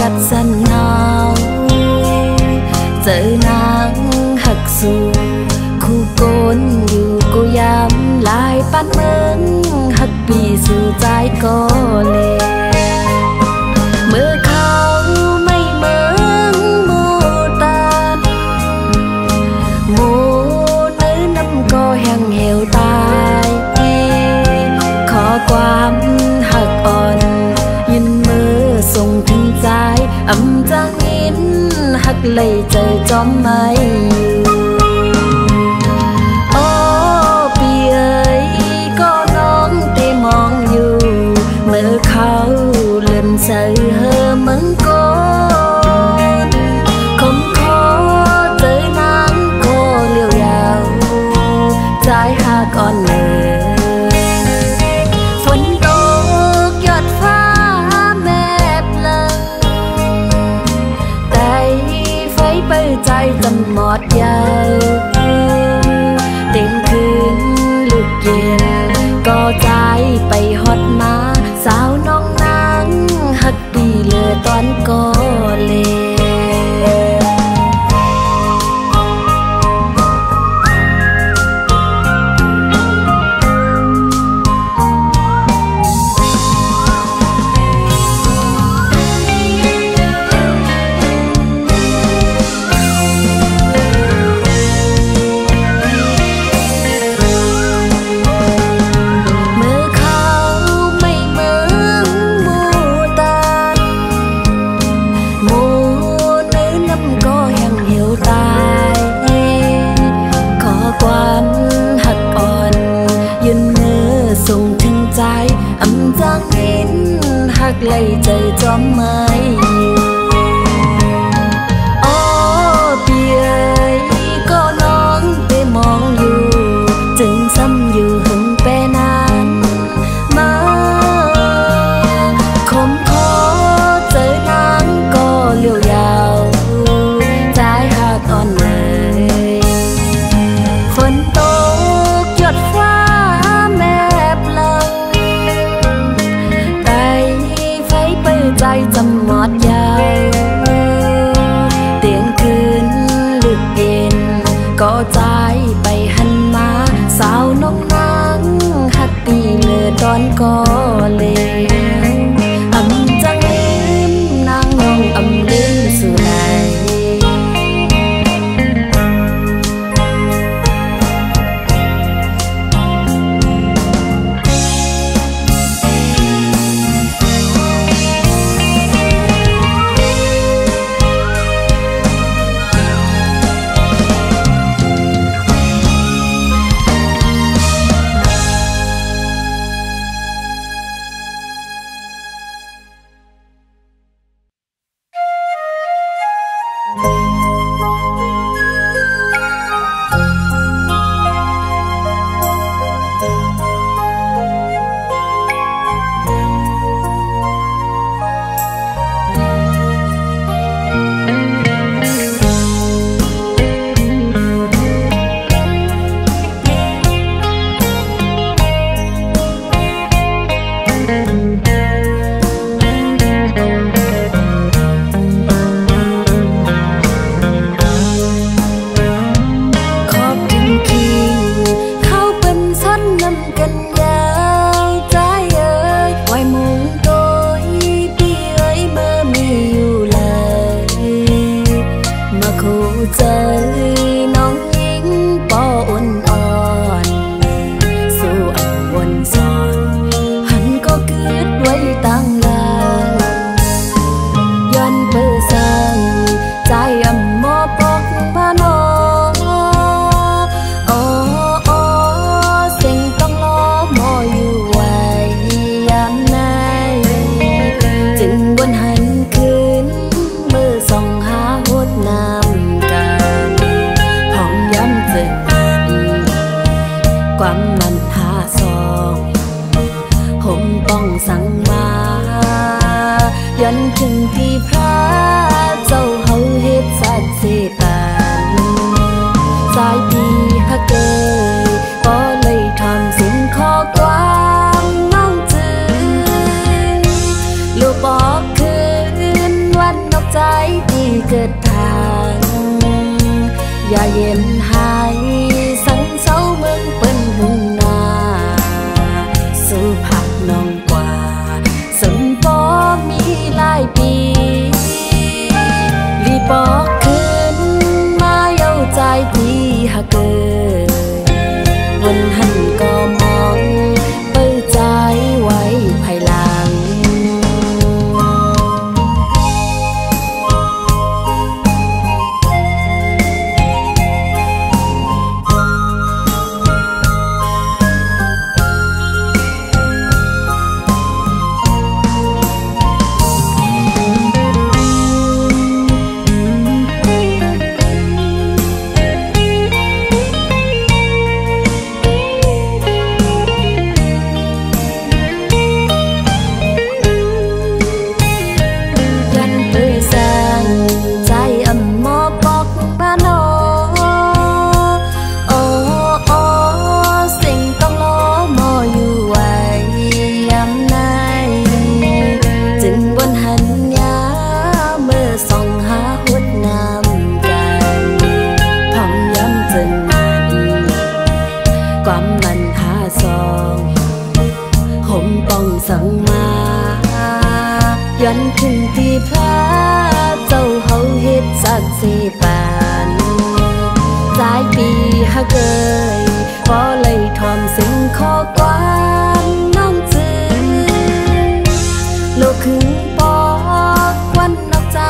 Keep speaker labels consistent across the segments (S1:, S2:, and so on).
S1: กัดสันหนาวเจอนางหักสู่คู่โกนอยู่กูยามลายปันเมืองหักปีสู่ใจก็เลยเมื่อเขาไม่เมืองมูตาหมูเนื้อน้ำก็แห้งเหี่ยวตายขอความหักอ่อนยินมือส่งถึงใจอำจังอินหักเลยเจอจอมไม่โอ้ปีเอ๋ยก็น้องได้มองอยู่เมื่อเขาเลื่อนใส่เฮอมังกรคมคอเจอนางก็เลี้ยวยาวใจหักอ่อนเลยฝนตกยอดฟ้าแม่เพลิงแต่ไฟเปิดใจจำหมดยาวเต็มคืนลูกเย็นก็ใจไปฮอดมาสาวน้องนางหักปีเลือตอนก็เลยความหักอ่อนยืนมือส่งถึงใจอำจังอินหักเลยใจจอมไม่โอ้ปีเอ๋ยก็น้องได้มองอยู่จึงซ้ำอยู่หึงแปนานมาคมคอเจอนางก็เลี้ยวยาวใจหักอ่อนเลยฝนตกหยดฟ้าแม่เพลิงแต่ไฟเปิดใจจำหมดยาวเตียงคืนลึกเย็นก็ใจไปหันมาสาวน้องนางหักปีเลือตอนก็เลยอำจังลืมนางน้องอำลืมสู่ไหนความมันหาซองห่มป้องสั่งมายันถึงที่พระเจ้าเฮาเฮ็ดสัตว์สิตานสายปีฮักเกยก็เลยทำสิ่งข้อความน้องจือลูกบอกคืนวัน เกิดทางอย่าเย็นหายสังเสาเมืองเปิ้นหึงนาสู่ผักน้องกว่าสมปอมีหลายปีลีปอกคืนมาเย้าใจที่หากเกิดวันหันก็มองเปิดใจไว้ภายหลังยันถึงที่พระเจ้าเฮาเฮ็ดสักสิปานหลายปีหาเกยพอเลยทอมสิ่งข้อกวานน้องจื้อโลกคึงปอกวันนอกใจ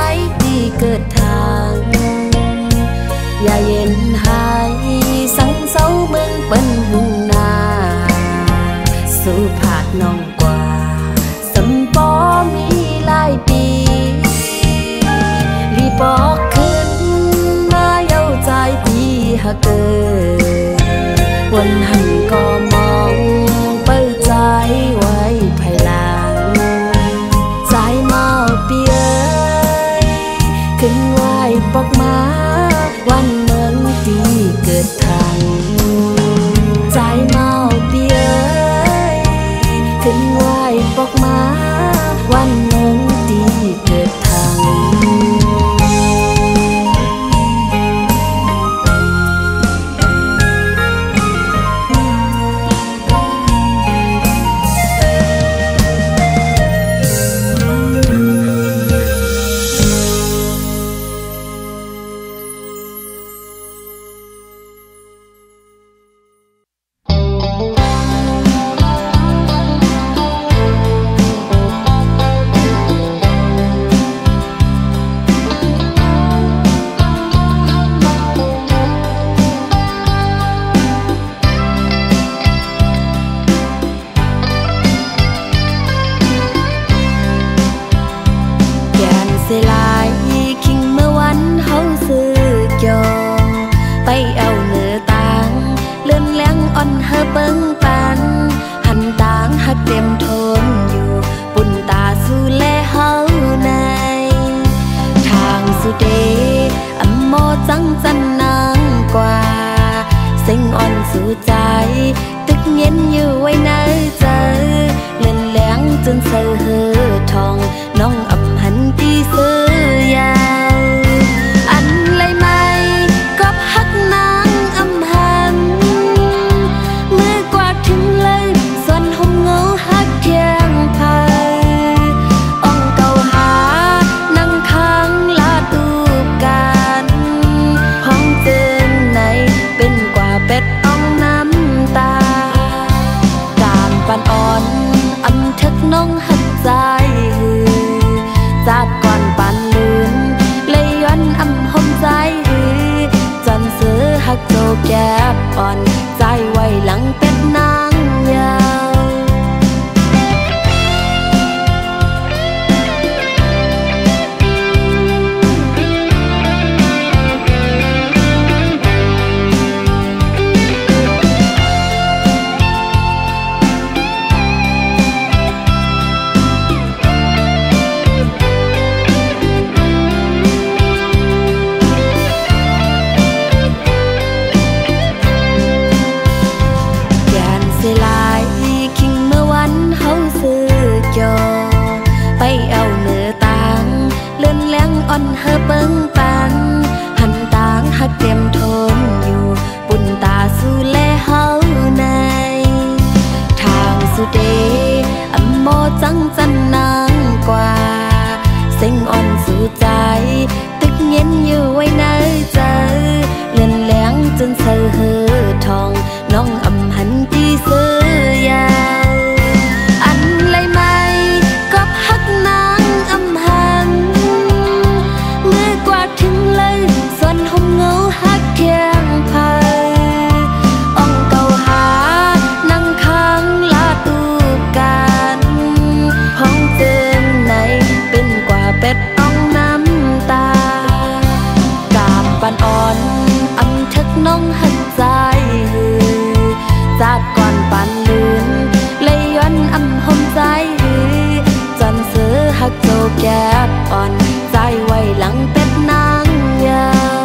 S1: ที่เกิดทางอย่าเย็นหายสังเสาเมืองเปิ้นหึงนาสู่ผาดน้องกว่าสมปอมีหลายปีลีปอกขึ้นมาเย้าใจที่หากเกิดวันหันก็มองเปิดใจไว้ภายหลังใจเมาเปียขึ้นไหวปอกมาวันเมืองที่เกิดทางใจเมาเปียขึ้นไหวปอกมาวันเมืองที่เกิดทางเบิ้งปันหันต่างหักเต็มทนอยู่ปุ่นตาสู่แลเฮาในทางสุเดอำโมจังจันนางกว่าเส้งอ่อนสู่ใจตึกเย็นอยู่ไว้ในใจเล่นแหลงจนเสือเหือทองน้องอำหันตีเสือยาวอันไรไม่ก็ฮักนางอำหันถึงเลยส่วนห่มเงาหักเทียงพายอ่องเก่าหานั่งข้างลาตูกันห้องเตือนในเป็นกว่าเป็ดอ่องน้ำตาการปันอ่อนอำทึกน้องหักใจจากก่อนปันลืนเลยย้อนอำห่มใจจนเสือหักโจแก็บอ่อนใจไว้หลังเป็ดนางยาว โมจังจันนางกว่าเสียงอ่อนสู่ใจตึกเย็นอยู่ไว้ในใจเล่นแหลงจนเสือหือทองน้องอำหันตีเสือยาวอันไรไม่ก็พักนางอำหันเมื่อกว่าถึงเลยส่วนหงเงาหักเคียงพายอ่องเก่าหานั่งค้างลาตูกันห้องเจิมในเป็นกว่าเป็ดอ่องน้ำตากาบปันอ่อนอำทึกน้องหักใจจากก่อนปานลืนเลยย้อนอำหอมใจจนเสือหักโจแก็บอ่อนใจไว้หลังเป็ดนางยาว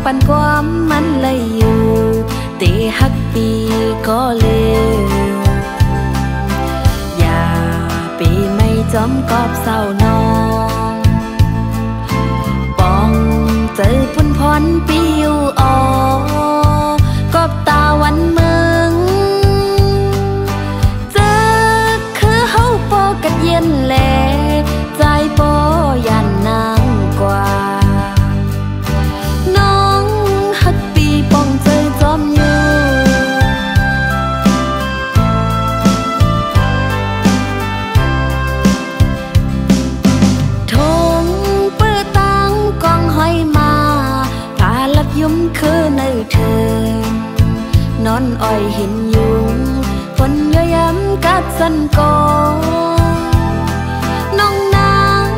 S1: ปันความมันเลยอยู่ตีหักปีก็เลวอย่าปีไม่จอมกอบเศร้านองปองเจอพุ่นพรปีอยู่อ๋อกอบตาวันเมืองเจอคือเฮาปอกัดเย็นแลใจปอยันนางกว่าคือในเธอนอนอ้อยเห็นยุงฝนย้อยย้ำกัดสันกอน้องนาง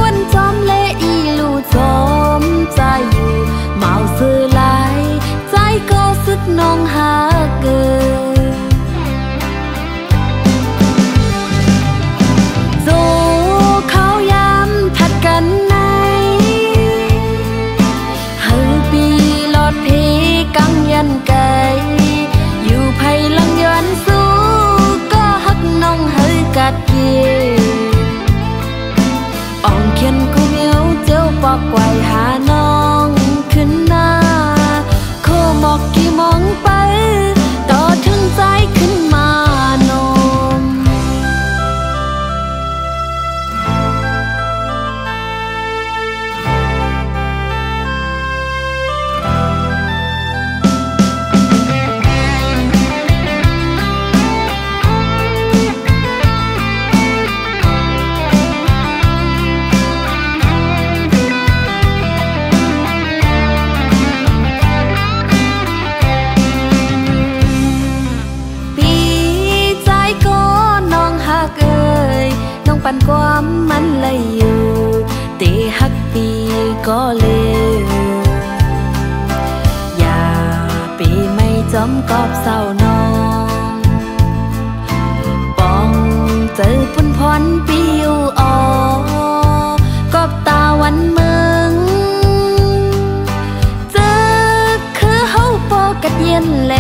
S1: วันจอมเละอีลูจอมใจอยู่เมาซื้อลายใจก็สึกน้องหาเกินโซเขาย้ำทัดกันในกังยันไกอยู่ไผ่ลังย้อนสู้ก็หักน้องเฮยกัดเกียอ่องเขียนกูเหมียวเจ้าปอกไว้หาน้องขึ้นหน้าโคหมอกกี่มองไปต่อถึงใจขึ้นมานมปันความมันเลยอยู่ตีหักปีก็เลวอย่าปีไม่จอมกอบเศร้านองปองเจอพุ่นพรปีอยู่อ๋อกอบตาวันเมืองเจอคือเฮาปอกัดเย็นแล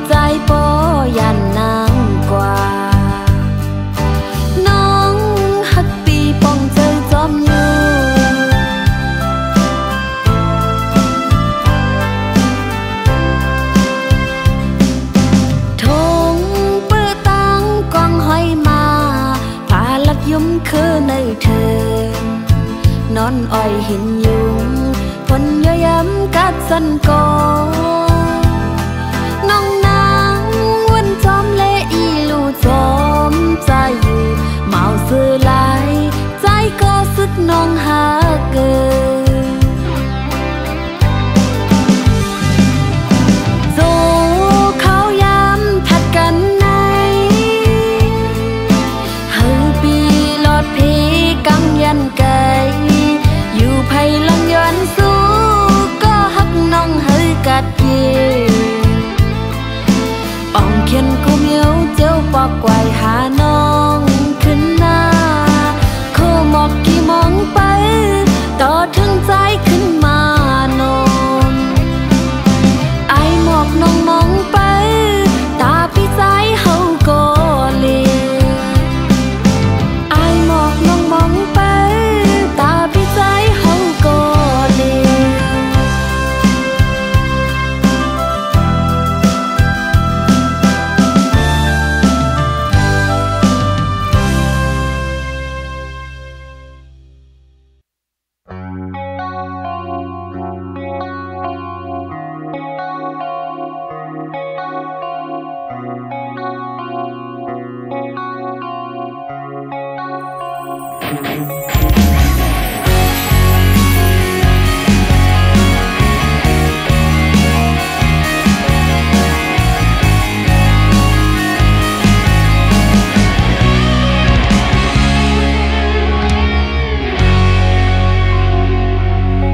S1: ใจปอยันนางกว่าคือในเธอนอนอ้อยเห็นยุงฝนย้อยย้ำกัดสันกอน้องนางวันจอมเละอีลูจอมใจอยู่เมาซื้อลายใจก็สึก น้องหาเกินโซเขายามทัดกันในเฮาปีลอดเพกังยันไกอยู่ไผลังย้อนสู้ก็ฮักน้องเฮากัดเยป่องเขียนกูเมียวเจ้าปอกไกวหาน้องขึ้นหน้าโคหมอกกี่มองไปต่อถึงใจขึ้นมานมไอหมอกน้องมองไปตาพี่ใจเฮาก็เลยไอหมอกน้องมองไปตาพี่ใจเฮาก็เลย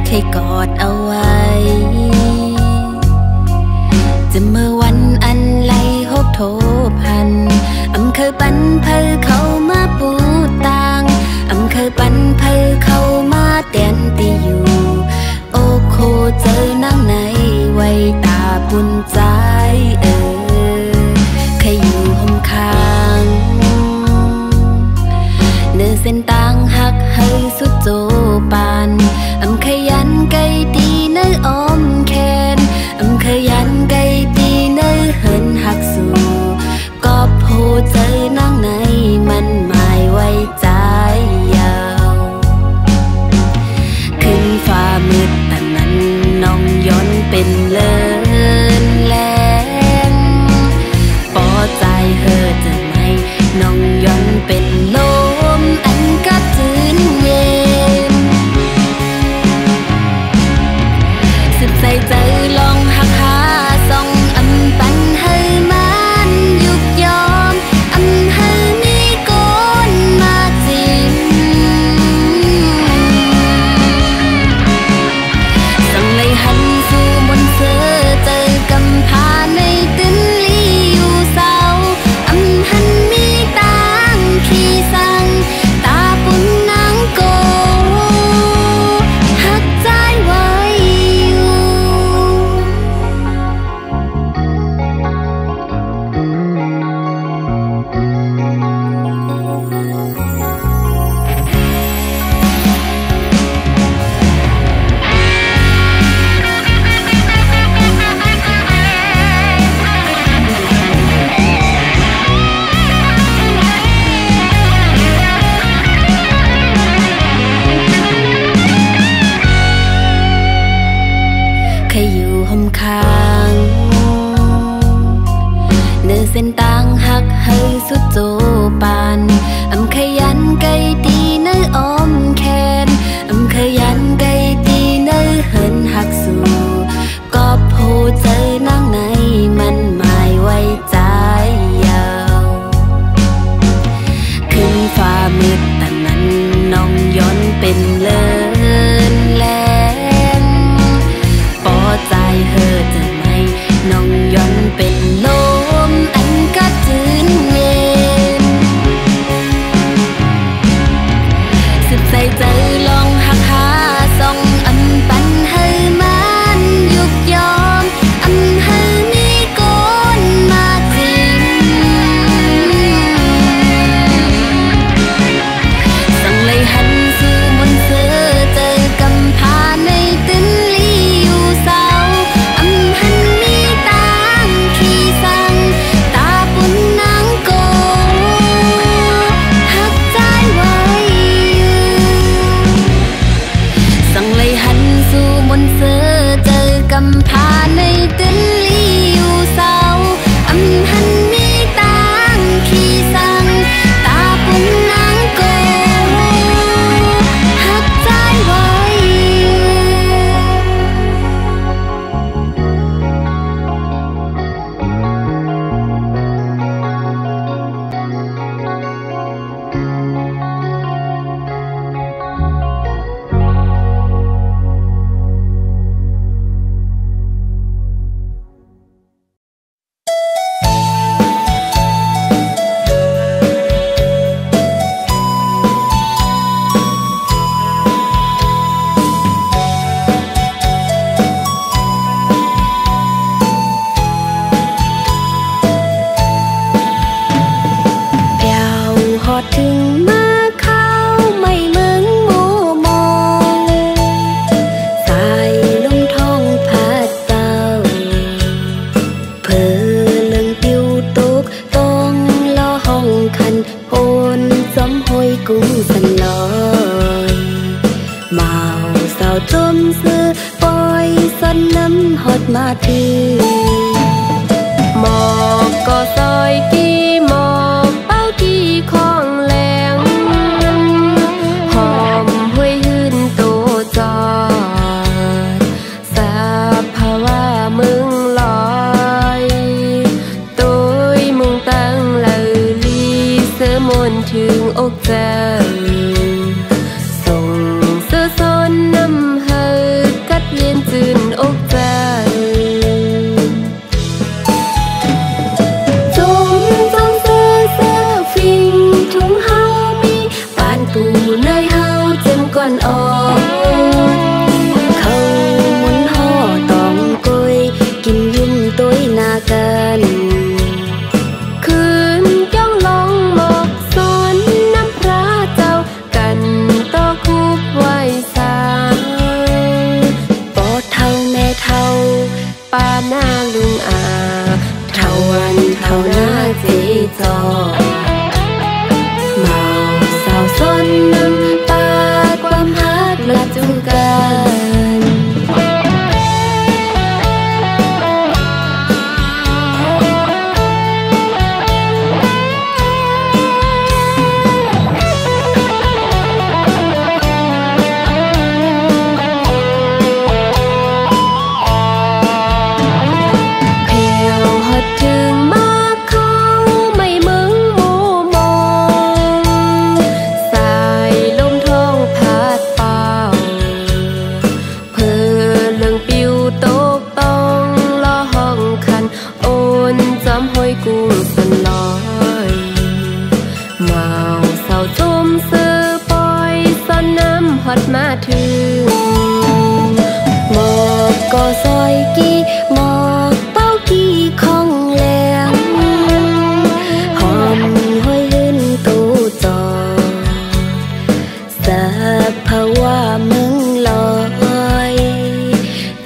S1: เคยกอดเอาไว้จะเมื่อวันอันไลหกโทพันเคยปันเพอเข้ามาปูตังเคยปันเพอเข้ามาเตียนตีอยู่โอ้โคเจอนั่งในไว้ตาปุ่นใจเคยอยู่ห้องข้างเนื้อเส้นต่างหักเฮยสุดโจปานเคยยันไกตีเนื้ออ้อมแขนเคยยันไกตีเนื้อเหินหักสู่ก็โพเจอนั่งในมันหมายไว้ใจยาวขึ้นฟ้ามืดแต่นั้นน้องย้อนเป็นเลินแลงปอใจเฮอจะไม่น้องย้อนเป็นลมอันกะจืนเย็น าวจมซื้อปล่อยสันน้ำหดมาถือหมอกก็ซอยกี่หมอกเป้ากี่ของแหลงหอมห้วยหืนโตจอดสาภาวะมึงลอยตัวมึงตั้งเลอลีเสือมนถึงอกเจ้าส่งเสื้อซ้อนน้ำเฮอกัดเย็นจืนอกเจ้าก่อนออกเขาหมุนห่อตองกุยกินยุ่มตุ้ยนากันคืนจ้องลองหมอกสอนน้ำพระเจ้ากันต่อคุบไว้สาปอเท่าแม่เท่าป้าหน้าลุงอาเท่าวันเท่าหน้าเจจอเมาสาวซ้อนน้ำตาความฮักละจูกันเพียวหดถึงมาเขาไม่มึงมูมองสายลมท้องพัดเป่าเพื่อเรื่องปิวตกต้องล้อห้องคันโอนจำห้อยกุ้งสลอยเมาเศร้าจมซื้อปล่อยซ่อนน้ำหดมาถึงหมอกก็ซอยกี่หมอกเป้ากี่ของแหลงหอมห้อยหืนตูจอสาภาวะมึงลอย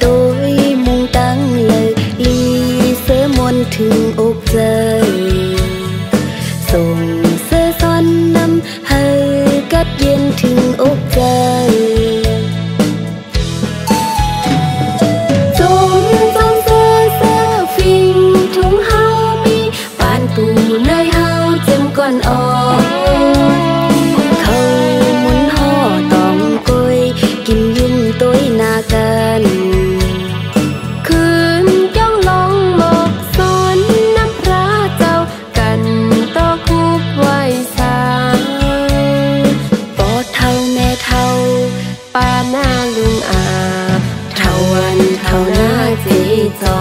S1: ตัวมุงตั้งเลยลีเสือมนถึงอกเจอส่งเสื้อซ้อนน้ำเฮอกัดเย็นถึงอกเจอจมเสื้อฟิงถุงเฮามีปานปูในเฮาเจ็มก่อนออกเขาหมุนห่อตองกุยกินยุ่มตุ้ยนากันคืนจ้องลองหมอกสอนน้ำพระเจ้ากันต่อคุบไว้สาปอเท่าแม่เท่าป้าหน้าลุงอาเท่าวันเท่าหน้าเจจอ